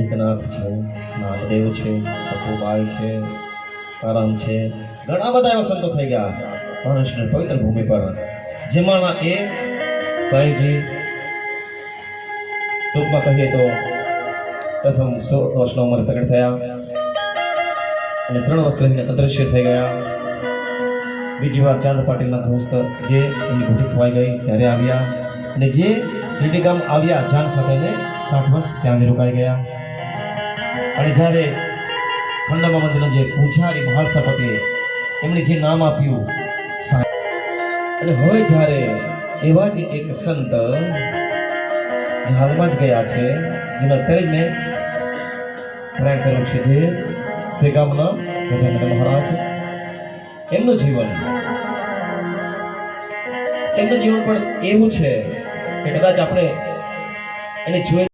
એકનાથ છે, નામદેવ છે, સખુબાઈ છે, કરમ છે, ઘણા બધા એવા સંતો થઈ ગયા મહારાષ્ટ્રની પવિત્ર ભૂમિ પર, જેમાંના એ સાઈજી ટૂંકમાં કહીએ તો પ્રથમ 16 વર્ષની ઉંમરે પ્રગટ થયા અને 3 વર્ષ રહીને અદૃશ્ય થઈ ગયા. બીજી વાર ચાંદ પાટીલના દોસ્ત જે એમની ઘૂંટી ખવાઈ ગઈ ત્યારે આવ્યા અને જે શિરડી ગામ આવ્યા જાન સાથે 60 વર્ષ ત્યાં રોકાઈ ગયા. અને જ્યારે ખંડાબા મંદિરના જે પૂજારી મહાલસાપતિ એમણે જે નામ આપ્યું અને હવે જ્યારે એવા જ એક સંત જે હાલમાં જ ગયા છે, જેનો અત્યારે જ મેં પ્રયાણ કર્યું છે, જે શ્રીગામના ગજાનંદ મહારાજ, એમનું જીવન પણ એવું છે કે કદાચ આપણે એને જોઈ